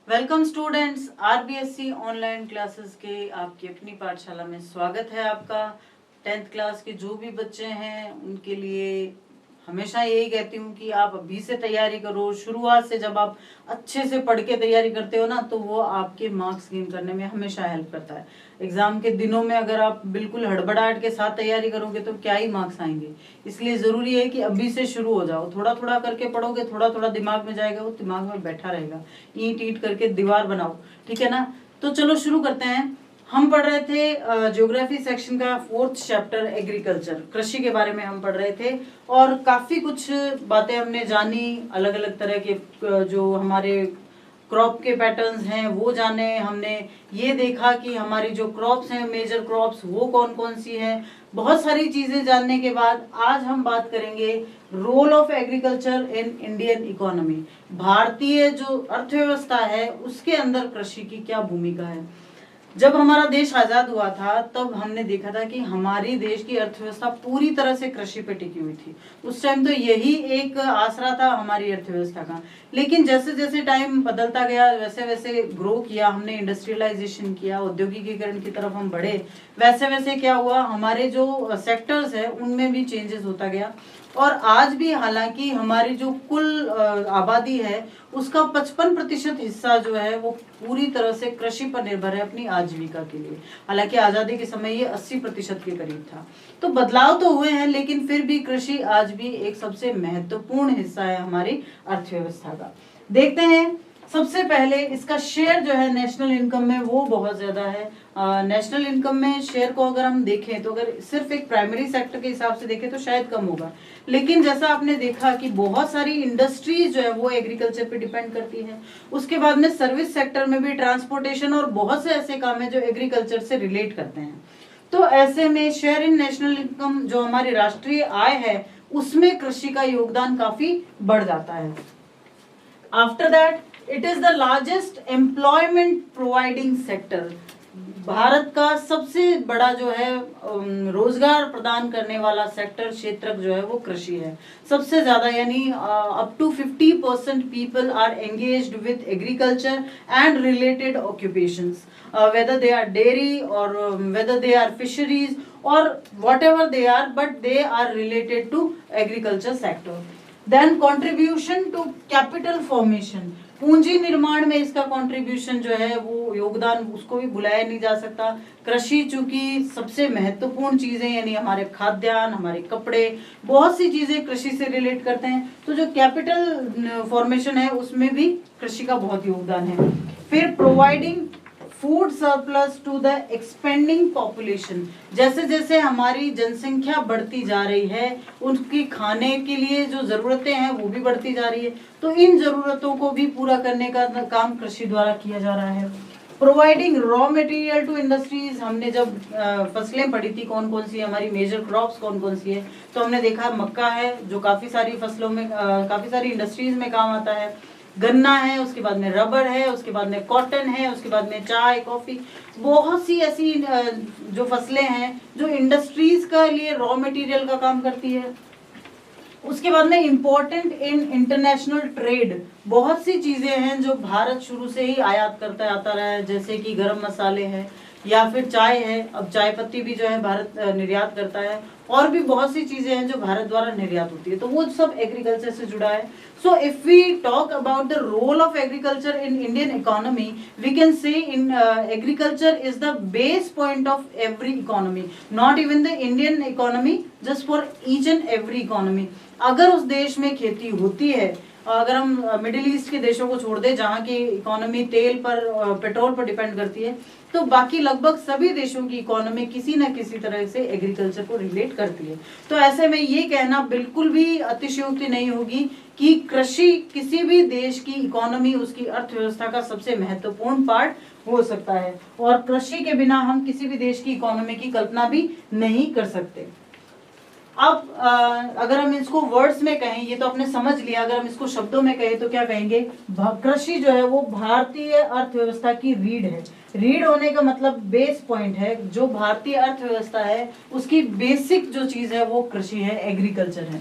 Welcome students, RBSC online classes के आपकी अपनी पाठशाला में स्वागत है आपका। 10th क्लास के जो भी बच्चे हैं उनके लिए हमेशा यही कहती हूँ कि आप अभी से तैयारी करो। शुरुआत से जब आप अच्छे से पढ़ के तैयारी करते हो ना, तो वो आपके मार्क्स गेन करने में हमेशा हेल्प करता है। एग्जाम के दिनों में अगर आप बिल्कुल हड़बड़ाहट के साथ तैयारी करोगे तो क्या ही मार्क्स आएंगे। इसलिए जरूरी है कि अभी से शुरू हो जाओ। थोड़ा थोड़ा करके पढ़ोगे, थोड़ा थोड़ा दिमाग में जाएगा, वो दिमाग में बैठा रहेगा। ईंट ईंट करके दीवार बनाओ, ठीक है ना। तो चलो शुरू करते हैं। हम पढ़ रहे थे ज्योग्राफी सेक्शन का 4th चैप्टर एग्रीकल्चर, कृषि के बारे में हम पढ़ रहे थे। और काफी कुछ बातें हमने जानी, अलग अलग तरह के जो हमारे क्रॉप के पैटर्न्स हैं वो जाने हमने। ये देखा कि हमारी जो क्रॉप्स हैं, मेजर क्रॉप्स, वो कौन कौन सी हैं। बहुत सारी चीजें जानने के बाद आज हम बात करेंगे role of agriculture in Indian economy. भारतीय जो अर्थव्यवस्था है उसके अंदर कृषि की क्या भूमिका है। जब हमारा देश आजाद हुआ था तब हमने देखा था कि हमारी देश की अर्थव्यवस्था पूरी तरह से कृषि पे टिकी हुई थी। उस टाइम तो यही एक आसरा था हमारी अर्थव्यवस्था का। लेकिन जैसे जैसे टाइम बदलता गया, वैसे वैसे ग्रो किया हमने, इंडस्ट्रियलाइजेशन किया, औद्योगिकीकरण की तरफ हम बढ़े, वैसे वैसे क्या हुआ, हमारे जो सेक्टर्स है उनमें भी चेंजेस होता गया। और आज भी हालांकि हमारी जो कुल आबादी है उसका 55% हिस्सा जो है वो पूरी तरह से कृषि पर निर्भर है अपनी आजीविका के लिए। हालांकि आजादी के समय ये 80% के करीब था। तो बदलाव तो हुए हैं, लेकिन फिर भी कृषि आज भी एक सबसे महत्वपूर्ण हिस्सा है हमारी अर्थव्यवस्था का। देखते हैं, सबसे पहले इसका शेयर जो है नेशनल इनकम में वो बहुत ज्यादा है। नेशनल इनकम में शेयर को अगर हम देखें तो अगर सिर्फ एक प्राइमरी सेक्टर के हिसाब से देखें तो शायद कम होगा। लेकिन जैसा आपने देखा कि बहुत सारी इंडस्ट्रीज जो है वो एग्रीकल्चर पे डिपेंड करती है। उसके बाद में सर्विस सेक्टर में भी ट्रांसपोर्टेशन और बहुत से ऐसे काम है जो एग्रीकल्चर से रिलेट करते हैं। तो ऐसे में शेयर इन नेशनल इनकम जो हमारी राष्ट्रीय आय है उसमें कृषि का योगदान काफी बढ़ जाता है। After that it is the largest employment providing sector. Bharat का सबसे बड़ा जो है रोजगार प्रदान करने वाला सेक्टर, क्षेत्र जो है वो कृषि है। सबसे ज्यादा यानी up to 50% people are engaged with agriculture and related occupations, whether they are dairy or whether they are fisheries or whatever they are, but they are related to agriculture sector. Then contribution to capital formation, पूंजी निर्माण में इसका contribution जो है वो योगदान, उसको भी भुलाया नहीं जा सकता। कृषि चूंकि सबसे महत्वपूर्ण चीजें यानी हमारे खाद्यान्न, हमारे कपड़े, बहुत सी चीजें कृषि से रिलेट करते हैं, तो जो कैपिटल फॉर्मेशन है उसमें भी कृषि का बहुत योगदान है। फिर providing food surplus to the expanding population, जैसे जैसे हमारी जनसंख्या बढ़ती जा रही है उनकी खाने के लिए जो जरूरतें हैं वो भी बढ़ती जा रही है, तो इन जरूरतों को भी पूरा करने का काम कृषि द्वारा किया जा रहा है। Providing raw material to industries, हमने जब फसलें पढ़ी थी कौन कौन सी हमारी मेजर क्रॉप्स कौन कौन सी है, तो हमने देखा मक्का है जो काफी सारी फसलों में काफी सारी इंडस्ट्रीज में काम आता है, गन्ना है, उसके बाद में रबर है, उसके बाद में कॉटन है, उसके बाद में चाय, कॉफी, बहुत सी ऐसी जो फसलें हैं जो इंडस्ट्रीज का लिए रॉ मटेरियल का काम करती है। उसके बाद में इम्पोर्टेंट इन इंटरनेशनल ट्रेड, बहुत सी चीजें हैं जो भारत शुरू से ही आयात करता आता रहा है, जैसे कि गरम मसाले हैं या फिर चाय है। अब चाय पत्ती भी जो है भारत निर्यात करता है, और भी बहुत सी चीजें हैं जो भारत द्वारा निर्यात होती है, तो वो सब एग्रीकल्चर से जुड़ा है। So if we talk about the role of agriculture in Indian economy, we can say in agriculture is the base point of every economy, not even the Indian economy, just for each and every economy. अगर उस देश में खेती होती है, अगर हम middle east के देशों को छोड़ दें जहाँ की इकोनॉमी तेल पर, पेट्रोल पर डिपेंड करती है, तो बाकी लगभग सभी देशों की इकोनॉमी किसी न किसी तरह से एग्रीकल्चर को रिलेट करती है। तो ऐसे में ये कहना बिल्कुल भी अतिशयोक्ति नहीं होगी कि कृषि किसी भी देश की इकोनॉमी, उसकी अर्थव्यवस्था का सबसे महत्वपूर्ण पार्ट हो सकता है, और कृषि के बिना हम किसी भी देश की इकोनॉमी की कल्पना भी नहीं कर सकते। अब अगर हम इसको वर्ड्स में कहें, ये तो आपने समझ लिया, अगर हम इसको शब्दों में कहें तो क्या कहेंगे, कृषि जो है वो भारतीय अर्थव्यवस्था की रीढ़ है। रीढ़ होने का मतलब बेस पॉइंट है, जो भारतीय अर्थव्यवस्था है उसकी बेसिक जो चीज है वो कृषि है, एग्रीकल्चर है।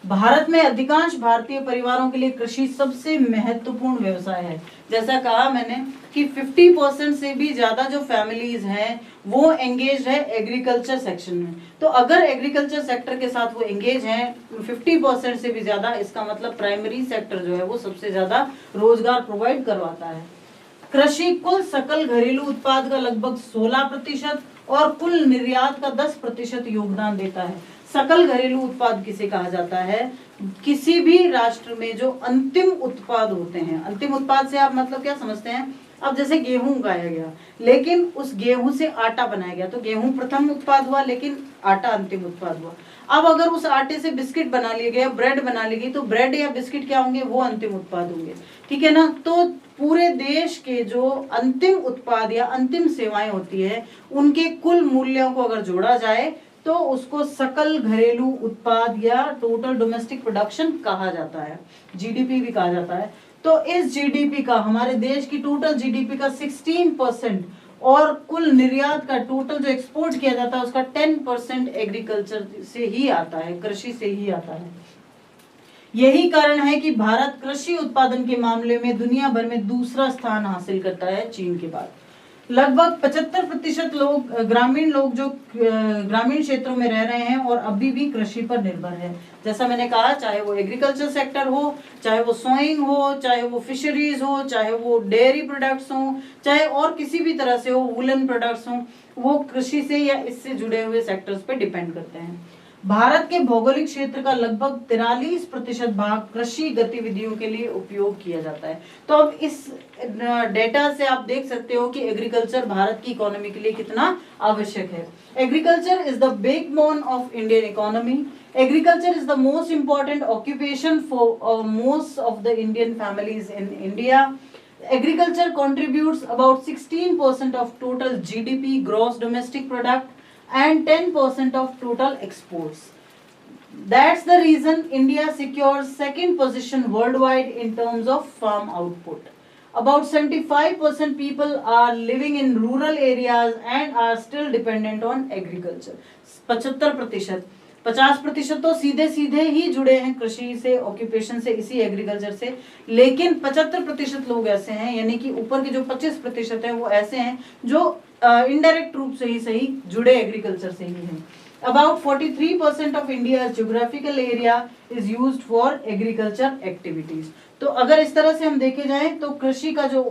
भारत में अधिकांश भारतीय परिवारों के लिए कृषि सबसे महत्वपूर्ण व्यवसाय है। जैसा कहा मैंने कि 50% से भी ज्यादा जो फैमिलीज हैं वो एंगेज है एग्रीकल्चर सेक्शन में। तो अगर एग्रीकल्चर सेक्टर के साथ वो एंगेज हैं 50% से भी ज्यादा, इसका मतलब प्राइमरी सेक्टर जो है वो सबसे ज्यादा रोजगार प्रोवाइड करवाता है। कृषि कुल सकल घरेलू उत्पाद का लगभग 16% और कुल निर्यात का 10% योगदान देता है। सकल घरेलू उत्पाद किसे कहा जाता है? किसी भी राष्ट्र में जो अंतिम उत्पाद होते हैं। अंतिम उत्पाद से आप मतलब क्या समझते हैं? अब जैसे गेहूं उगाया गया, लेकिन उस गेहूं से आटा बनाया गया, तो गेहूं प्रथम उत्पाद हुआ, लेकिन आटा अंतिम उत्पाद हुआ। अब अगर उस आटे से बिस्किट बना लिए गए, ब्रेड बना ली गई, तो ब्रेड या बिस्किट क्या होंगे? वो अंतिम उत्पाद होंगे। ठीक है ना? तो पूरे देश के जो अंतिम उत्पाद या अंतिम सेवाएं होती है, उनके कुल मूल्यों को अगर जोड़ा जाए तो उसको सकल घरेलू उत्पाद या टोटल डोमेस्टिक प्रोडक्शन कहा जाता है, जीडीपी भी कहा जाता है। तो इस जीडीपी का, हमारे देश की टोटल जीडीपी का 16% और कुल निर्यात का टोटल जो एक्सपोर्ट किया जाता है उसका 10% एग्रीकल्चर से ही आता है, कृषि से ही आता है। यही कारण है कि भारत कृषि उत्पादन के मामले में दुनिया भर में दूसरा स्थान हासिल करता है चीन के बाद। लगभग 75% लोग ग्रामीण लोग जो ग्रामीण क्षेत्रों में रह रहे हैं और अभी भी कृषि पर निर्भर है। जैसा मैंने कहा, चाहे वो एग्रीकल्चर सेक्टर हो, चाहे वो सोइंग हो, चाहे वो फिशरीज हो, चाहे वो डेयरी प्रोडक्ट्स हो, चाहे और किसी भी तरह से हो, वुलन प्रोडक्ट्स हो, वो कृषि से या इससे जुड़े हुए सेक्टर्स पे डिपेंड करते हैं। भारत के भौगोलिक क्षेत्र का लगभग 43% भाग कृषि गतिविधियों के लिए उपयोग किया जाता है। तो अब इस डेटा से आप देख सकते हो कि एग्रीकल्चर भारत की इकोनॉमी के लिए कितना आवश्यक है। Agriculture is the backbone of Indian economy. Agriculture is the most important occupation for most of the Indian families in India. Agriculture contributes about 16% of total GDP, gross domestic product, and 10% of total exports. That's the reason India secures second position worldwide in terms of farm output. About 75% people are living in rural areas and are still dependent on agriculture. 75%, 50% तो सीधे सीधे ही जुड़े हैं कृषि से, occupation से, इसी agriculture से। लेकिन 75% लोग ऐसे हैं, यानी कि ऊपर के जो 25% है वो ऐसे हैं जो इनडायरेक्ट रूप से ही सही जुड़े एग्रीकल्चर से ही हैं। About 43% of India's geographical area is used for agriculture activities. तो अगर इस तरह से हम देखे जाएं तो कृषि का जो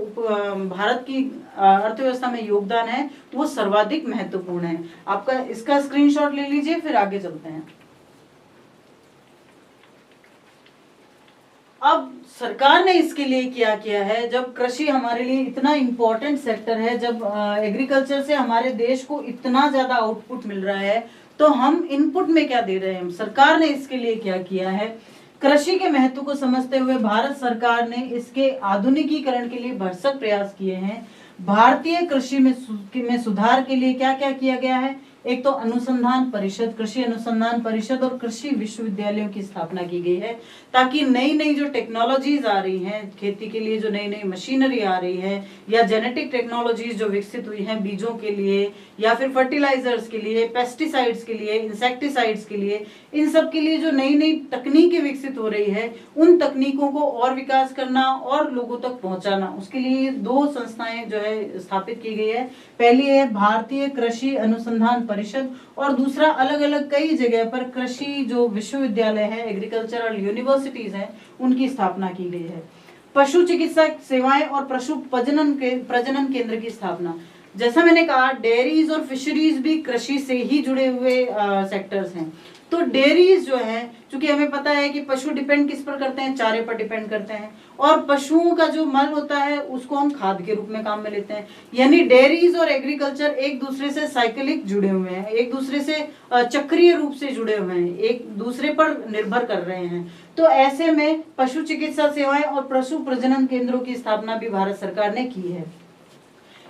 भारत की अर्थव्यवस्था में योगदान है वो सर्वाधिक महत्वपूर्ण है। आपका इसका स्क्रीनशॉट ले लीजिए, फिर आगे चलते हैं। अब सरकार ने इसके लिए क्या किया है? जब कृषि हमारे लिए इतना इम्पोर्टेंट सेक्टर है, जब एग्रीकल्चर से हमारे देश को इतना ज्यादा आउटपुट मिल रहा है, तो हम इनपुट में क्या दे रहे हैं? सरकार ने इसके लिए क्या किया है? कृषि के महत्व को समझते हुए भारत सरकार ने इसके आधुनिकीकरण के लिए भरसक प्रयास किए हैं। भारतीय कृषि में सुधार के लिए क्या क्या किया गया है? एक तो अनुसंधान परिषद, कृषि अनुसंधान परिषद और कृषि विश्वविद्यालयों की स्थापना की गई है, ताकि नई नई जो टेक्नोलॉजीज आ रही हैं खेती के लिए, जो नई नई मशीनरी आ रही है, या जेनेटिक टेक्नोलॉजीज जो विकसित हुई हैं बीजों के लिए, या फिर फर्टिलाइजर्स के लिए, पेस्टिसाइड्स के लिए, इंसेक्टिसाइड्स के लिए, इन सब के लिए जो नई नई तकनीकें विकसित हो रही है, उन तकनीकों को और विकास करना और लोगों तक पहुंचाना, उसके लिए 2 संस्थाएं जो है स्थापित की गई है। पहली है भारतीय कृषि अनुसंधान परिषद और दूसरा अलग अलग कई जगह पर कृषि जो विश्वविद्यालय है, एग्रीकल्चरल यूनिवर्सिटीज हैं, उनकी स्थापना की गई है। पशु चिकित्सा सेवाएं और पशु प्रजनन केंद्र की स्थापना। जैसा मैंने कहा, डेयरीज और फिशरीज भी कृषि से ही जुड़े हुए सेक्टर्स हैं। तो डेयरीज जो है, क्योंकि हमें पता है कि पशु डिपेंड किस पर करते हैं? चारे पर डिपेंड करते हैं, और पशुओं का जो मल होता है उसको हम खाद के रूप में काम में लेते हैं। यानी डेयरीज और एग्रीकल्चर एक दूसरे से साइक्लिक जुड़े हुए हैं, एक दूसरे से चक्रीय रूप से जुड़े हुए हैं, एक दूसरे पर निर्भर कर रहे हैं। तो ऐसे में पशु चिकित्सा सेवाएं और पशु प्रजनन केंद्रों की स्थापना भी भारत सरकार ने की है।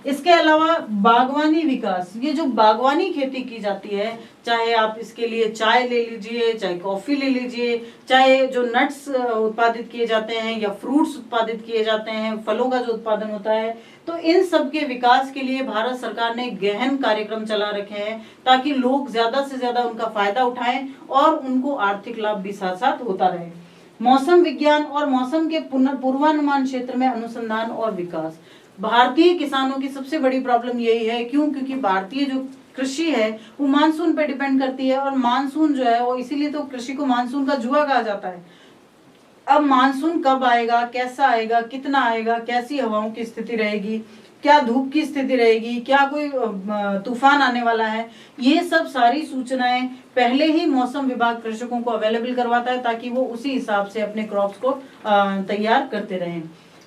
इसके अलावा बागवानी विकास, ये जो बागवानी खेती की जाती है, चाहे आप इसके लिए चाय ले लीजिए, चाहे कॉफी ले लीजिए, चाहे जो नट्स उत्पादित किए जाते हैं या फ्रूट्स उत्पादित किए जाते हैं, फलों का जो उत्पादन होता है, तो इन सब के विकास के लिए भारत सरकार ने गहन कार्यक्रम चला रखे हैं ताकि लोग ज्यादा से ज्यादा उनका फायदा उठाएं और उनको आर्थिक लाभ भी साथ साथ होता रहे। मौसम विज्ञान और मौसम के पूर्वानुमान क्षेत्र में अनुसंधान और विकास। भारतीय किसानों की सबसे बड़ी प्रॉब्लम यही है, क्योंकि भारतीय जो कृषि है वो मानसून पे डिपेंड करती है, और मानसून जो है वो इसीलिए तो कृषि को मानसून का जुआ कहा जाता है। अब मानसून कब आएगा, कैसा आएगा, कितना आएगा, कैसी हवाओं की स्थिति रहेगी, क्या धूप की स्थिति रहेगी, क्या कोई तूफान आने वाला है, ये सब सारी सूचनाएं पहले ही मौसम विभाग कृषकों को अवेलेबल करवाता है ताकि वो उसी हिसाब से अपने क्रॉप्स को तैयार करते रहें।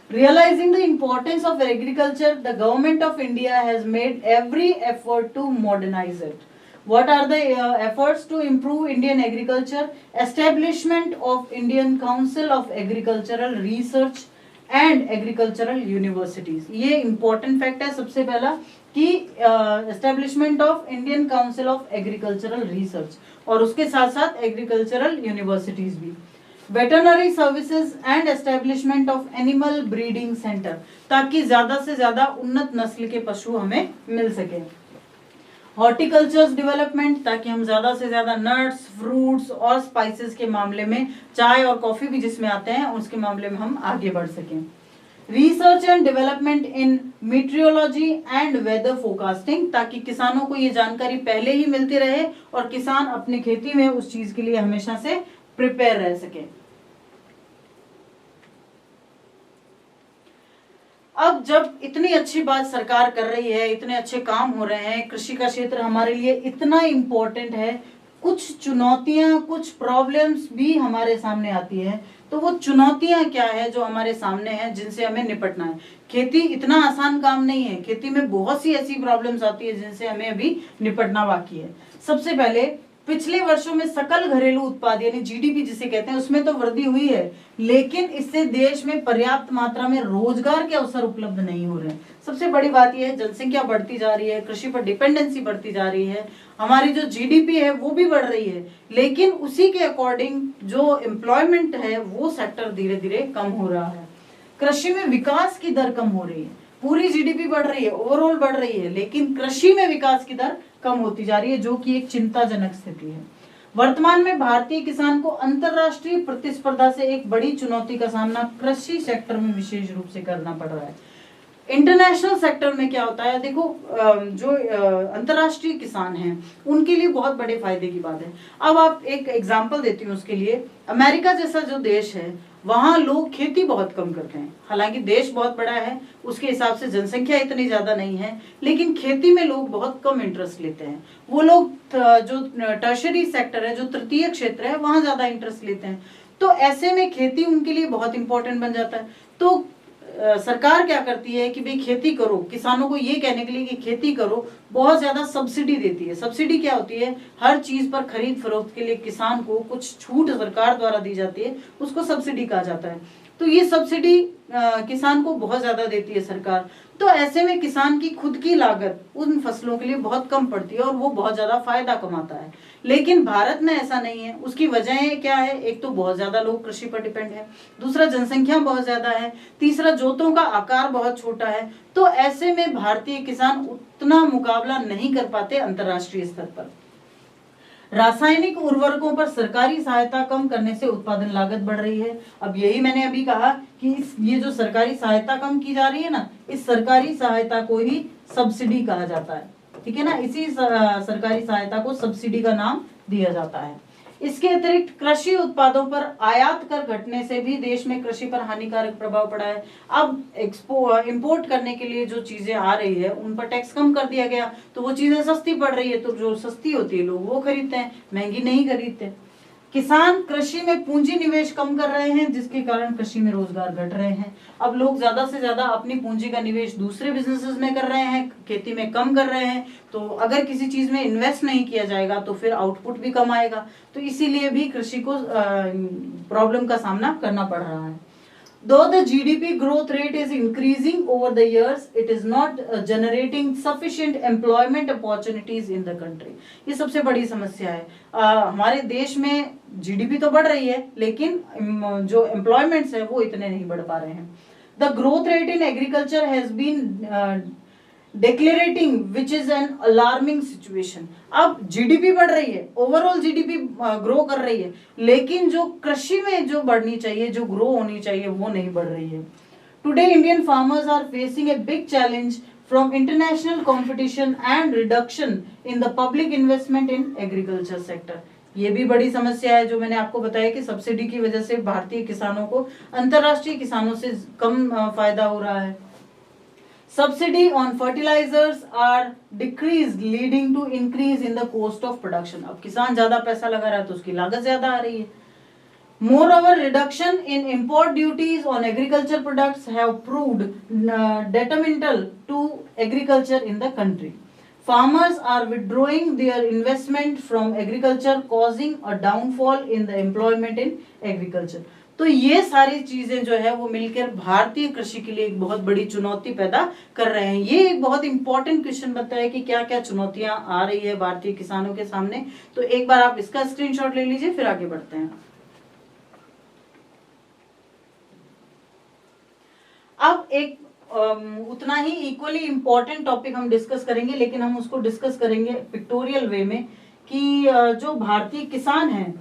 Realizing the importance of agriculture, the government of India has made every effort to modernize it. What are the efforts to improve Indian agriculture? Establishment of Indian Council of Agricultural Research and Agricultural Universities. ये important fact है सबसे पहला कि establishment of Indian Council of Agricultural Research, और उसके साथ साथ agricultural universities भी। Veterinary services and establishment of animal breeding centre, ताकि ज्यादा से ज्यादा उन्नत नस्ल के पशु हमें मिल सके। हॉर्टिकल्चर डेवलपमेंट, ताकि हम ज्यादा से ज्यादा नट्स, फ्रूट्स और स्पाइसेस के मामले में, चाय और कॉफी भी जिसमें आते हैं उसके मामले में हम आगे बढ़ सकें। Research and development in meteorology and weather forecasting, ताकि किसानों को ये जानकारी पहले ही मिलती रहे और किसान अपनी खेती में उस चीज के लिए हमेशा से प्रिपेयर रह सके। अब जब इतनी अच्छी बात सरकार कर रही है, इतने अच्छे काम हो रहे हैं, कृषि का क्षेत्र हमारे लिए इतना इम्पोर्टेंट है, कुछ चुनौतियां, कुछ प्रॉब्लम्स भी हमारे सामने आती है। तो वो चुनौतियां क्या है जो हमारे सामने हैं, जिनसे हमें निपटना है। खेती इतना आसान काम नहीं है, खेती में बहुत सी ऐसी प्रॉब्लम्स आती है जिनसे हमें अभी निपटना बाकी है। सबसे पहले पिछले वर्षों में सकल घरेलू उत्पाद यानी जीडीपी जिसे कहते हैं, उसमें तो वृद्धि हुई है, लेकिन इससे देश में पर्याप्त मात्रा में रोजगार के अवसर उपलब्ध नहीं हो रहे हैं। सबसे बड़ी बात यह है, जनसंख्या बढ़ती जा रही है, कृषि पर डिपेंडेंसी बढ़ती जा रही है, हमारी जो जीडीपी है वो भी बढ़ रही है, लेकिन उसी के अकॉर्डिंग जो एम्प्लॉयमेंट है वो सेक्टर धीरे धीरे कम हो रहा है। कृषि में विकास की दर कम हो रही है, पूरी जीडीपी बढ़ रही है, ओवरऑल बढ़ रही है, लेकिन कृषि में विकास की दर कम होती जा रही है, जो कि एक चिंताजनक स्थिति है। वर्तमान में भारतीय किसान को अंतरराष्ट्रीय प्रतिस्पर्धा से एक बड़ी चुनौती का सामना कृषि सेक्टर में विशेष रूप से करना पड़ रहा है। इंटरनेशनल सेक्टर में क्या होता है, देखो जो अंतरराष्ट्रीय किसान हैं उनके लिए बहुत बड़े फायदे की बात है। अब आप एक एग्जांपल देती हूँ उसके लिए, अमेरिका जैसा जो देश है वहां लोग खेती बहुत कम करते हैं। हालांकि देश बहुत बड़ा है, उसके हिसाब से जनसंख्या इतनी ज्यादा नहीं है, लेकिन खेती में लोग बहुत कम इंटरेस्ट लेते हैं। वो लोग जो टर्शरी सेक्टर है, जो तृतीय क्षेत्र है, वहां ज्यादा इंटरेस्ट लेते हैं। तो ऐसे में खेती उनके लिए बहुत इंपॉर्टेंट बन जाता है। तो सरकार क्या करती है कि भाई खेती करो, किसानों को ये कहने के लिए कि खेती करो, बहुत ज्यादा सब्सिडी देती है। सब्सिडी क्या होती है, हर चीज पर खरीद फरोख्त के लिए किसान को कुछ छूट सरकार द्वारा दी जाती है, उसको सब्सिडी कहा जाता है। तो ये सब्सिडी किसान को बहुत ज्यादा देती है सरकार। तो ऐसे में किसान की खुद की लागत उन फसलों के लिए बहुत कम पड़ती है और वो बहुत ज्यादा फायदा कमाता है। लेकिन भारत में ऐसा नहीं है। उसकी वजह क्या है, एक तो बहुत ज्यादा लोग कृषि पर डिपेंड है, दूसरा जनसंख्या बहुत ज्यादा है, तीसरा जोतों का आकार बहुत छोटा है। तो ऐसे में भारतीय किसान उतना मुकाबला नहीं कर पाते अंतर्राष्ट्रीय स्तर पर। रासायनिक उर्वरकों पर सरकारी सहायता कम करने से उत्पादन लागत बढ़ रही है। अब यही मैंने अभी कहा कि ये जो सरकारी सहायता कम की जा रही है ना, इस सरकारी सहायता को ही सब्सिडी कहा जाता है, ठीक है ना। इसी सरकारी सहायता को सब्सिडी का नाम दिया जाता है। इसके अतिरिक्त कृषि उत्पादों पर आयात कर घटने से भी देश में कृषि पर हानिकारक प्रभाव पड़ा है। अब इंपोर्ट करने के लिए जो चीजें आ रही है उन पर टैक्स कम कर दिया गया, तो वो चीजें सस्ती पड़ रही है, तो जो सस्ती होती है लोग वो खरीदते हैं, महंगी नहीं खरीदते। किसान कृषि में पूंजी निवेश कम कर रहे हैं, जिसके कारण कृषि में रोजगार घट रहे हैं। अब लोग ज्यादा से ज्यादा अपनी पूंजी का निवेश दूसरे बिजनेसेस में कर रहे हैं, खेती में कम कर रहे हैं। तो अगर किसी चीज में इन्वेस्ट नहीं किया जाएगा तो फिर आउटपुट भी कम आएगा, तो इसीलिए भी कृषि को प्रॉब्लम का सामना करना पड़ रहा है। Though the GDP growth rate is increasing over the years, it is not generating sufficient employment opportunities in the country. ये सबसे बड़ी समस्या है। हमारे देश में जीडीपी तो बढ़ रही है, लेकिन जो एम्प्लॉयमेंट्स है वो इतने नहीं बढ़ पा रहे हैं। The growth rate in agriculture has been decelerating which is an alarming situation. अब जीडीपी बढ़ रही है, ओवरऑल जीडीपी ग्रो कर रही है, लेकिन जो कृषि में जो बढ़नी चाहिए, जो ग्रो होनी चाहिए, वो नहीं बढ़ रही है। Today Indian farmers are facing a big challenge from international competition and reduction in the public investment in agriculture sector. ये भी बड़ी समस्या है, जो मैंने आपको बताया कि सब्सिडी की वजह से भारतीय किसानों को अंतरराष्ट्रीय किसानों से कम फायदा हो रहा है। Subsidy on fertilizers are decreased, leading to increase in the cost of production. अब किसान ज्यादा पैसा लगा रहा है तो उसकी लागत ज्यादा आ रही है। Moreover, reduction in import duties on agriculture products have proved detrimental to agriculture in the country. Farmers are withdrawing their investment from agriculture, causing a downfall in the employment in agriculture. तो ये सारी चीजें जो है वो मिलकर भारतीय कृषि के लिए एक बहुत बड़ी चुनौती पैदा कर रहे हैं। ये एक बहुत इंपॉर्टेंट क्वेश्चन बनता है कि क्या क्या चुनौतियां आ रही है भारतीय किसानों के सामने। तो एक बार आप इसका स्क्रीनशॉट ले लीजिए, फिर आगे बढ़ते हैं। अब एक उतना ही इक्वली इंपॉर्टेंट टॉपिक हम डिस्कस करेंगे, लेकिन हम उसको डिस्कस करेंगे पिक्टोरियल वे में कि जो भारतीय किसान हैं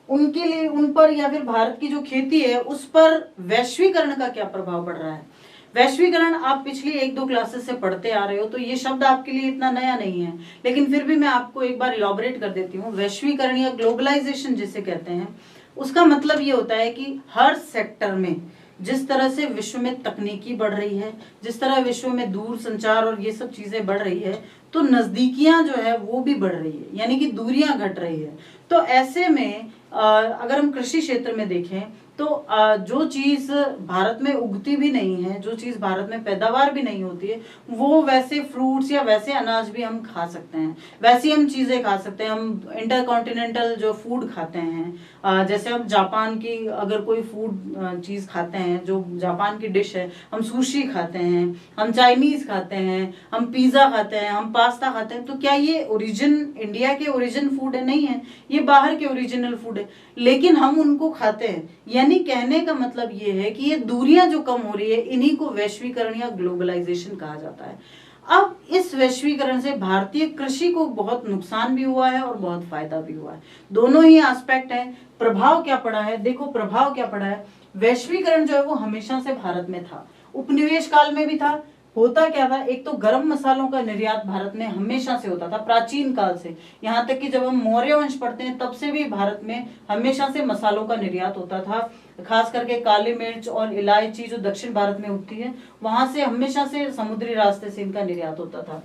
उनके लिए, उन पर या फिर भारत की जो खेती है उस पर वैश्वीकरण का क्या प्रभाव पड़ रहा है। वैश्वीकरण आप पिछली 1-2 क्लासेस से पढ़ते आ रहे हो, तो ये शब्द आपके लिए इतना नया नहीं है, लेकिन फिर भी मैं आपको एक बार इलॉबरेट कर देती हूँ। वैश्वीकरण या ग्लोबलाइजेशन जिसे कहते हैं, उसका मतलब ये होता है कि हर सेक्टर में जिस तरह से विश्व में तकनीकी बढ़ रही है, जिस तरह विश्व में दूर संचार और ये सब चीजें बढ़ रही है, तो नजदीकियां जो है वो भी बढ़ रही है, यानी कि दूरियां घट रही है। तो ऐसे में अगर हम कृषि क्षेत्र में देखें तो जो चीज भारत में उगती भी नहीं है, जो चीज भारत में पैदावार भी नहीं होती है, वो वैसे फ्रूट्स या वैसे अनाज भी हम खा सकते हैं, वैसी हम चीजें खा सकते हैं। हम इंटरकॉन्टिनेंटल जो फूड खाते हैं, जैसे हम जापान की अगर कोई फूड चीज खाते हैं, जो जापान की डिश है, हम सुशी खाते हैं, हम चाइनीज खाते हैं, हम पिज्जा खाते हैं, हम पास्ता खाते हैं, तो क्या ये ओरिजिन इंडिया के ओरिजिन फूड है? नहीं है, ये बाहर के ओरिजिनल फूड है, लेकिन हम उनको खाते हैं। यानी कहने का मतलब ये है कि ये दूरियां जो कम हो रही है, इन्हीं को वैश्वीकरण या ग्लोबलाइजेशन कहा जाता है। अब इस वैश्वीकरण से भारतीय कृषि को बहुत नुकसान भी हुआ है और बहुत फायदा भी हुआ है, दोनों ही एस्पेक्ट है। प्रभाव क्या पड़ा है, देखो प्रभाव क्या पड़ा है। वैश्वीकरण जो है वो हमेशा से भारत में था, उपनिवेश काल में भी था। होता क्या था, एक तो गरम मसालों का निर्यात भारत में हमेशा से होता था, प्राचीन काल से। यहाँ तक कि जब हम मौर्य वंश पढ़ते हैं तब से भी भारत में हमेशा से मसालों का निर्यात होता था, खास करके काली मिर्च और इलायची जो दक्षिण भारत में उगती है, वहां से हमेशा से समुद्री रास्ते से इनका निर्यात होता था।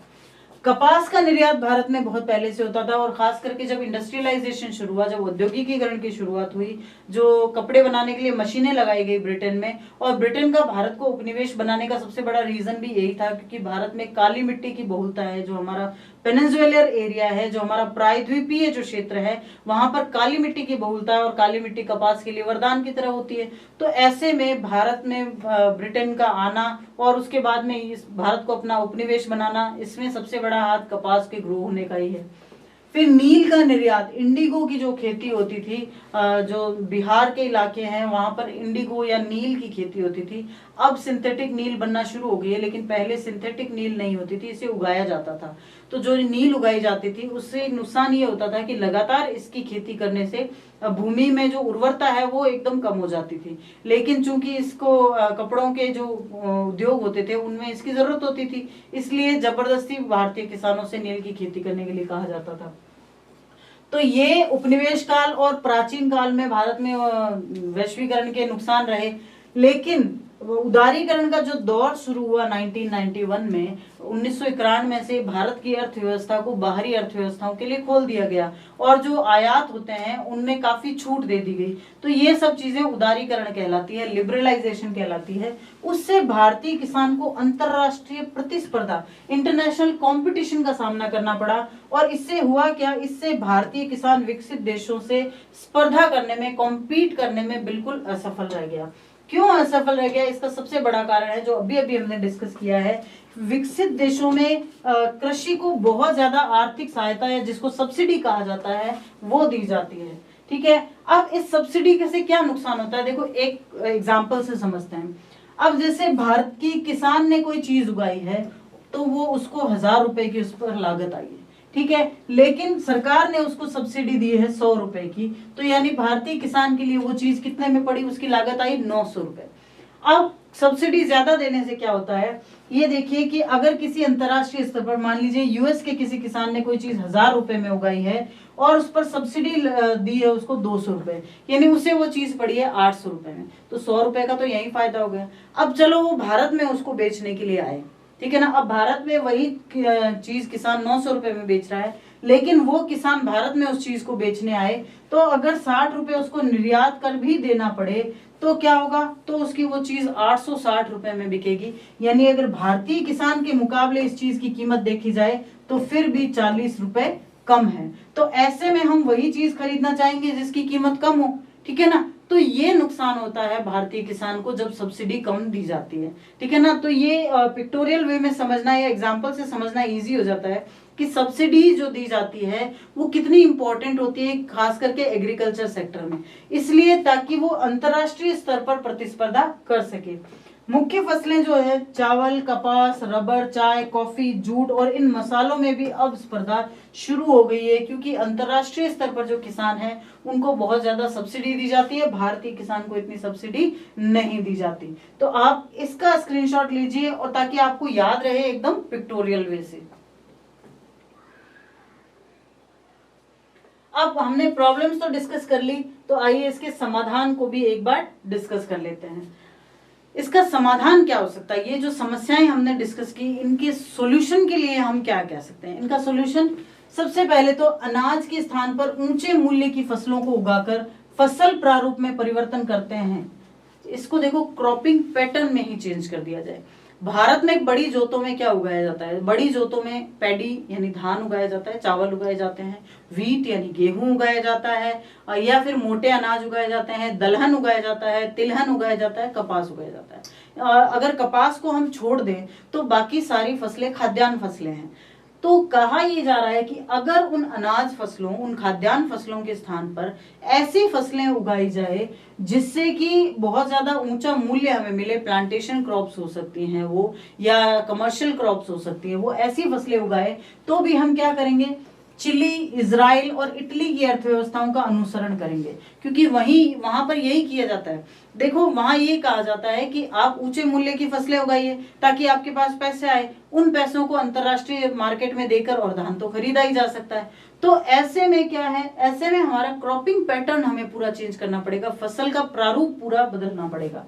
कपास का निर्यात भारत में बहुत पहले से होता था, और खास करके जब इंडस्ट्रियलाइजेशन शुरू हुआ, जब औद्योगिकीकरण की शुरुआत हुई, जो कपड़े बनाने के लिए मशीनें लगाई गई ब्रिटेन में, और ब्रिटेन का भारत को उपनिवेश बनाने का सबसे बड़ा रीजन भी यही था, क्योंकि भारत में काली मिट्टी की बहुलता है। जो हमारा पेनिनसुलर एरिया है, जो हमारा प्रायद्वीपीय जो क्षेत्र है, वहां पर काली मिट्टी की बहुलता है, और काली मिट्टी कपास के लिए वरदान की तरह होती है। तो ऐसे में भारत में ब्रिटेन का आना और उसके बाद में इस भारत को अपना उपनिवेश बनाना, इसमें सबसे बड़ा हाथ कपास के ग्रो होने का ही है। फिर नील का निर्यात, इंडिगो की जो खेती होती थी, जो बिहार के इलाके हैं वहां पर इंडिगो या नील की खेती होती थी। अब सिंथेटिक नील बनना शुरू हो गई है, लेकिन पहले सिंथेटिक नील नहीं होती थी, इसे उगाया जाता था। तो जो नील उगाई जाती थी उससे नुकसान ये होता था कि लगातार इसकी खेती करने से भूमि में जो उर्वरता है वो एकदम कम हो जाती थी। लेकिन चूंकि इसको कपड़ों के जो उद्योग होते थे उनमें इसकी जरूरत होती थी, इसलिए जबरदस्ती भारतीय किसानों से नील की खेती करने के लिए कहा जाता था। तो ये उपनिवेश काल और प्राचीन काल में भारत में वैश्वीकरण के नुकसान रहे। लेकिन उदारीकरण का जो दौर शुरू हुआ 1991 में, 1991 से भारत की अर्थव्यवस्था को बाहरी अर्थव्यवस्थाओं के लिए खोल दिया गया, और जो आयात होते हैं उनमें काफी छूट दे दी गई। तो ये सब चीजें उदारीकरण कहलाती है, लिबरलाइजेशन कहलाती है। उससे भारतीय किसान को अंतरराष्ट्रीय प्रतिस्पर्धा, इंटरनेशनल कंपटीशन का सामना करना पड़ा। और इससे हुआ क्या, इससे भारतीय किसान विकसित देशों से स्पर्धा करने में, कॉम्पीट करने में बिल्कुल असफल रह गया। क्यों असफल रह गया, इसका सबसे बड़ा कारण है जो अभी अभी हमने डिस्कस किया है, विकसित देशों में कृषि को बहुत ज्यादा आर्थिक सहायता या जिसको सब्सिडी कहा जाता है वो दी जाती है। ठीक है, अब इस सब्सिडी से क्या नुकसान होता है, देखो एक एग्जांपल से समझते हैं। अब जैसे भारत की किसान ने कोई चीज उगाई है तो वो उसको 1000 रुपए की उस पर लागत आई है, ठीक है, लेकिन सरकार ने उसको सब्सिडी दी है 100 रुपए की, तो यानी भारतीय किसान के लिए वो चीज कितने में पड़ी, उसकी लागत आई 900 रुपए। अब सब्सिडी ज्यादा देने से क्या होता है, ये देखिए कि अगर किसी अंतरराष्ट्रीय स्तर पर मान लीजिए यूएस के किसी किसान ने कोई चीज 1000 रुपए में उगाई है और उस पर सब्सिडी दी है उसको 200 रुपए, यानी उसे वो चीज पड़ी है 800 रुपए में, तो 100 रुपए का तो यही फायदा हो गया। अब चलो वो भारत में उसको बेचने के लिए आए, ठीक है ना, अब भारत में वही चीज किसान 900 रुपए में बेच रहा है, लेकिन वो किसान भारत में उस चीज को बेचने आए तो अगर 60 रुपए उसको निर्यात कर भी देना पड़े तो क्या होगा, तो उसकी वो चीज 860 रुपए में बिकेगी, यानी अगर भारतीय किसान के मुकाबले इस चीज की कीमत देखी जाए तो फिर भी 40 रुपए कम है। तो ऐसे में हम वही चीज खरीदना चाहेंगे जिसकी कीमत कम हो, ठीक है ना, तो ये नुकसान होता है भारतीय किसान को जब सब्सिडी कम दी जाती है, ठीक है ना। तो ये पिक्टोरियल वे में समझना या एग्जांपल से समझना इजी हो जाता है कि सब्सिडी जो दी जाती है वो कितनी इंपॉर्टेंट होती है, खास करके एग्रीकल्चर सेक्टर में, इसलिए ताकि वो अंतरराष्ट्रीय स्तर पर प्रतिस्पर्धा कर सके। मुख्य फसलें जो है चावल, कपास, रबर, चाय, कॉफी, जूट और इन मसालों में भी अब स्पर्धा शुरू हो गई है, क्योंकि अंतरराष्ट्रीय स्तर पर जो किसान हैं उनको बहुत ज्यादा सब्सिडी दी जाती है, भारतीय किसान को इतनी सब्सिडी नहीं दी जाती। तो आप इसका स्क्रीनशॉट लीजिए और ताकि आपको याद रहे एकदम पिक्टोरियल वे से। अब हमने प्रॉब्लम्स तो डिस्कस कर ली, तो आइए इसके समाधान को भी एक बार डिस्कस कर लेते हैं। इसका समाधान क्या हो सकता है, ये जो समस्याएं हमने डिस्कस की इनके सॉल्यूशन के लिए हम क्या कह सकते हैं। इनका सॉल्यूशन सबसे पहले तो अनाज के स्थान पर ऊंचे मूल्य की फसलों को उगाकर फसल प्रारूप में परिवर्तन करते हैं। इसको देखो क्रॉपिंग पैटर्न में ही चेंज कर दिया जाए। भारत में बड़ी जोतों में क्या उगाया जाता है, बड़ी जोतों में पैडी यानी धान उगाया जाता है, चावल उगाए जाते हैं, व्हीट यानी गेहूं उगाया जाता है, या फिर मोटे अनाज उगाए जाते हैं, दलहन उगाया जाता है, तिलहन उगाया जाता है, कपास उगाया जाता है। अगर कपास को हम छोड़ दें तो बाकी सारी फसलें खाद्यान्न फसलें हैं। तो कहा यह जा रहा है कि अगर उन अनाज फसलों, उन खाद्यान्न फसलों के स्थान पर ऐसी फसलें उगाई जाए जिससे कि बहुत ज्यादा ऊंचा मूल्य हमें मिले, प्लांटेशन क्रॉप्स हो सकती हैं वो, या कमर्शियल क्रॉप्स हो सकती हैं, वो ऐसी फसलें उगाए तो भी हम क्या करेंगे, चिली, इजराइल और इटली की अर्थव्यवस्थाओं का अनुसरण करेंगे, क्योंकि वहां पर यही किया जाता है। देखो वहां ये कहा जाता है कि आप ऊंचे मूल्य की फसलें उगाइए ताकि आपके पास पैसे आए, उन पैसों को अंतरराष्ट्रीय मार्केट में देकर और धान तो खरीदा ही जा सकता है। तो ऐसे में क्या है, ऐसे में हमारा क्रॉपिंग पैटर्न हमें पूरा चेंज करना पड़ेगा, फसल का प्रारूप पूरा बदलना पड़ेगा।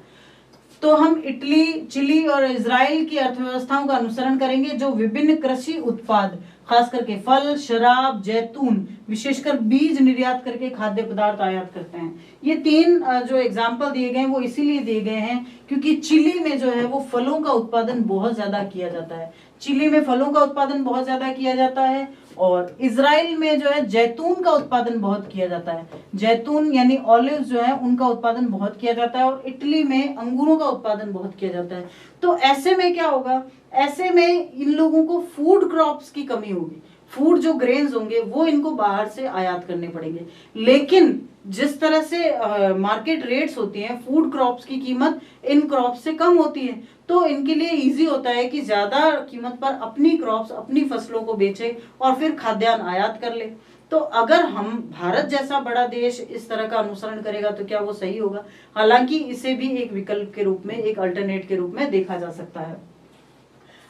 तो हम इटली, चिली और इजराइल की अर्थव्यवस्थाओं का अनुसरण करेंगे जो विभिन्न कृषि उत्पाद, खास करके फल, शराब, जैतून, विशेषकर बीज निर्यात करके खाद्य पदार्थ आयात करते हैं। ये तीन जो एग्जाम्पल दिए गए हैं वो इसीलिए दिए गए हैं क्योंकि चिली में जो है वो फलों का उत्पादन बहुत ज्यादा किया जाता है, चिली में फलों का उत्पादन बहुत ज्यादा किया जाता है, और इजराइल में जो है जैतून का उत्पादन बहुत किया जाता है, जैतून यानी ऑलिव जो है उनका उत्पादन बहुत किया जाता है, और इटली में अंगूरों का उत्पादन बहुत किया जाता है। तो ऐसे में क्या होगा, ऐसे में इन लोगों को फूड क्रॉप्स की कमी होगी, फूड जो ग्रेन्स होंगे वो इनको बाहर से आयात करने पड़ेंगे। लेकिन जिस तरह से मार्केट रेट्स होती हैं, फूड क्रॉप्स की कीमत इन क्रॉप्स से कम होती है, तो इनके लिए इजी होता है कि ज्यादा कीमत पर अपनी क्रॉप्स, अपनी फसलों को बेचे और फिर खाद्यान्न आयात कर ले। तो अगर हम भारत जैसा बड़ा देश इस तरह का अनुसरण करेगा तो क्या वो सही होगा? हालांकि इसे भी एक विकल्प के रूप में, एक अल्टरनेट के रूप में देखा जा सकता है।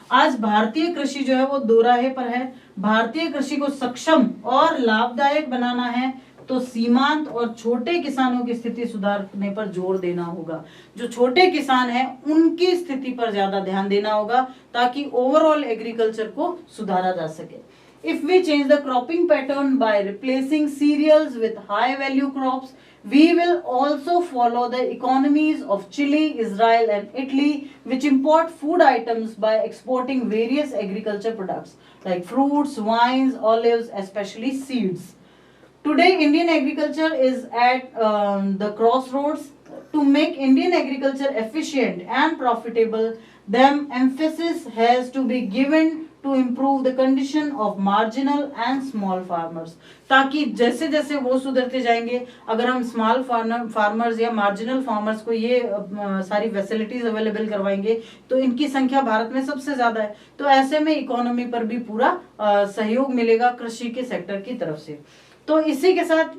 आज भारतीय कृषि जो है वो दोराहे पर है। भारतीय कृषि को सक्षम और लाभदायक बनाना है तो सीमांत और छोटे किसानों की स्थिति सुधारने पर जोर देना होगा। जो छोटे किसान हैं उनकी स्थिति पर ज्यादा ध्यान देना होगा ताकि ओवरऑल एग्रीकल्चर को सुधारा जा सके। If we change the cropping pattern by replacing cereals with high value crops, we will also follow the economies of Chile, Israel and Italy, which import food items by exporting various agriculture products like fruits, wines, olives, especially seeds. Today, Indian agriculture is at the crossroads. to make Indian agriculture efficient and profitable, then emphasis has to be given to improve the condition of marginal and small farmers. ताकि जैसे जैसे वो सुधरते जाएंगे, अगर हम small farmers या marginal farmers को ये सारी फैसिलिटीज अवेलेबल करवाएंगे तो इनकी संख्या भारत में सबसे ज्यादा है, तो ऐसे में इकोनॉमी पर भी पूरा सहयोग मिलेगा कृषि के सेक्टर की तरफ से। तो इसी के साथ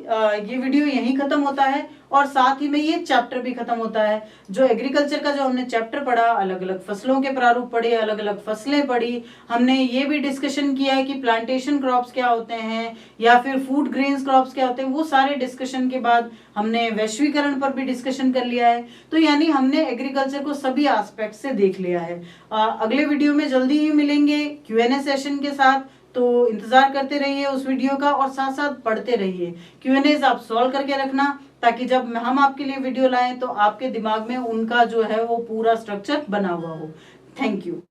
ये वीडियो यहीं खत्म होता है और साथ ही में ये चैप्टर भी खत्म होता है। जो एग्रीकल्चर का जो हमने चैप्टर पढ़ा, अलग अलग फसलों के प्रारूप पढ़े, अलग अलग फसलें पढ़ी, हमने ये भी डिस्कशन किया है कि प्लांटेशन क्रॉप्स क्या होते हैं या फिर फूड ग्रेन्स क्रॉप्स क्या होते हैं। वो सारे डिस्कशन के बाद हमने वैश्वीकरण पर भी डिस्कशन कर लिया है। तो यानी हमने एग्रीकल्चर को सभी एस्पेक्ट से देख लिया है। अगले वीडियो में जल्दी ही मिलेंगे Q&A सेशन के साथ, तो इंतजार करते रहिए उस वीडियो का और साथ साथ पढ़ते रहिए। Q&As आप सॉल्व करके रखना ताकि जब हम आपके लिए वीडियो लाएं तो आपके दिमाग में उनका जो है वो पूरा स्ट्रक्चर बना हुआ हो। Thank you.